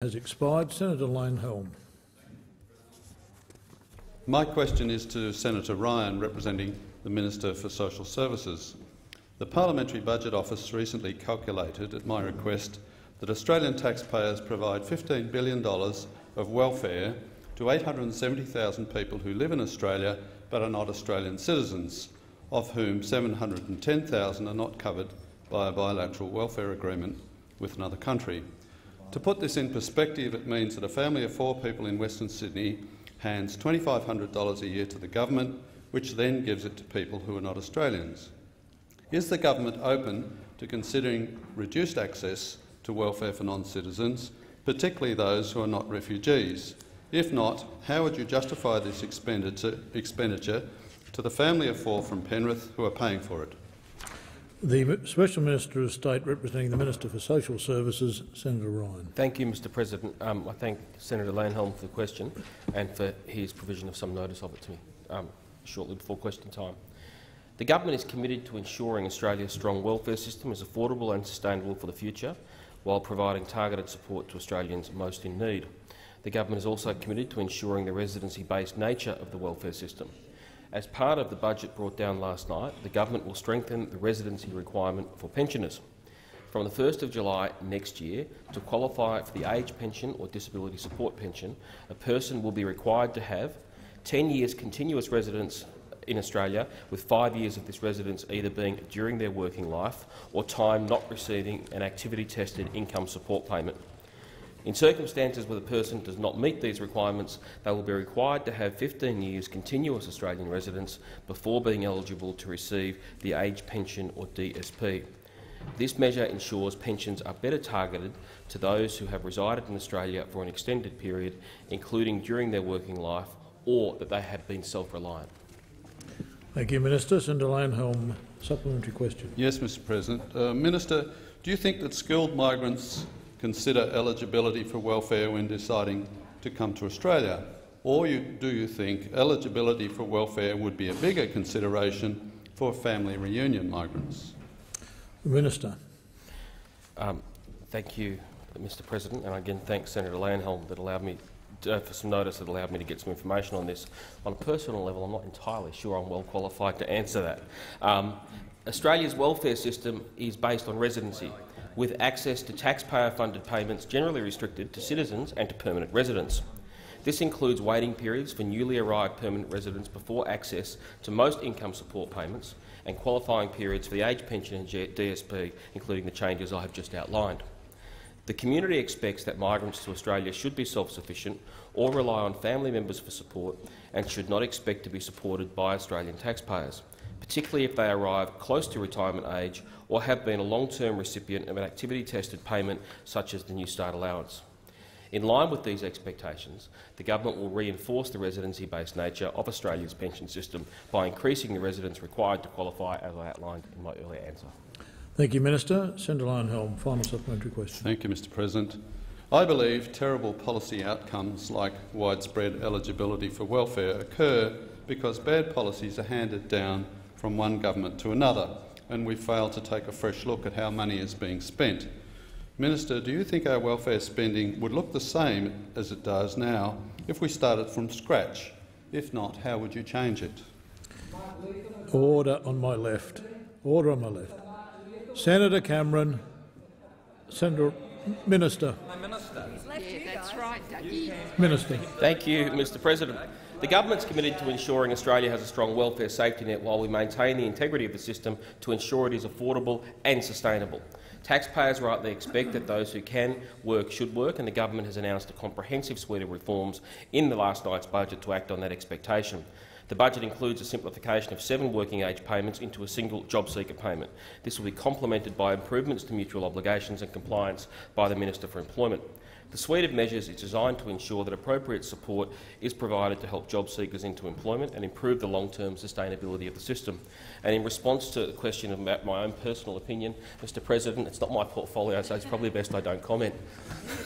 has expired. Senator Lane-Helm. My question is to Senator Ryan, representing the Minister for Social Services. The Parliamentary Budget Office recently calculated, at my request, that Australian taxpayers provide $15 billion of welfare to 870,000 people who live in Australia but are not Australian citizens, of whom 710,000 are not covered by a bilateral welfare agreement with another country. To put this in perspective, it means that a family of 4 people in Western Sydney hands $2,500 a year to the government, which then gives it to people who are not Australians. Is the government open to considering reduced access to welfare for non-citizens, particularly those who are not refugees? If not, how would you justify this expenditure to the family of 4 from Penrith who are paying for it? The Special Minister of State representing the Minister for Social Services, Senator Ryan. Thank you, Mr President. I thank Senator Lane-Helm for the question and for his provision of some notice of it to me shortly before question time. The government is committed to ensuring Australia's strong welfare system is affordable and sustainable for the future, while providing targeted support to Australians most in need. The government is also committed to ensuring the residency-based nature of the welfare system. As part of the budget brought down last night, the government will strengthen the residency requirement for pensioners. From the 1st of July next year, to qualify for the age pension or disability support pension, a person will be required to have 10 years continuous residence in Australia, with 5 years of this residence either being during their working life or time not receiving an activity-tested income support payment. In circumstances where the person does not meet these requirements, they will be required to have 15 years continuous Australian residence before being eligible to receive the age pension or DSP. This measure ensures pensions are better targeted to those who have resided in Australia for an extended period, including during their working life, or that they have been self-reliant. Thank you, Minister. Senator Lane-Helm, supplementary question. Yes, Mr President. Minister, do you think that skilled migrants consider eligibility for welfare when deciding to come to Australia? Or do you think eligibility for welfare would be a bigger consideration for family reunion migrants? Minister. Thank you, Mr President, and again thanks Senator Lane-Helm that allowed me for some notice that allowed me to get some information on this. On a personal level, I'm not entirely sure I'm well qualified to answer that. Australia's welfare system is based on residency, with access to taxpayer-funded payments generally restricted to citizens and to permanent residents. This includes waiting periods for newly arrived permanent residents before access to most income support payments and qualifying periods for the age pension and DSP, including the changes I have just outlined. The community expects that migrants to Australia should be self-sufficient or rely on family members for support and should not expect to be supported by Australian taxpayers, particularly if they arrive close to retirement age or have been a long-term recipient of an activity-tested payment such as the New Start allowance. In line with these expectations, the government will reinforce the residency-based nature of Australia's pension system by increasing the residents required to qualify, as I outlined in my earlier answer. Thank you, Minister. Senator Lane-Helm, final supplementary question. Thank you, Mr President. I believe terrible policy outcomes like widespread eligibility for welfare occur because bad policies are handed down from one government to another, and we fail to take a fresh look at how money is being spent. Minister, do you think our welfare spending would look the same as it does now if we started from scratch? If not, how would you change it? Order on my left. Order on my left. Senator Cameron. Senator Minister. Yeah, that's right, Dougie. Minister. Thank you, Mr President. The government's committed to ensuring Australia has a strong welfare safety net while we maintain the integrity of the system to ensure it is affordable and sustainable. Taxpayers rightly expect that those who can work should work, and the government has announced a comprehensive suite of reforms in the last night's budget to act on that expectation. The budget includes a simplification of 7 working-age payments into a single job-seeker payment. This will be complemented by improvements to mutual obligations and compliance by the Minister for Employment. The suite of measures is designed to ensure that appropriate support is provided to help job seekers into employment and improve the long-term sustainability of the system. And in response to the question about my own personal opinion, Mr President, it's not my portfolio, so it's probably best I don't comment.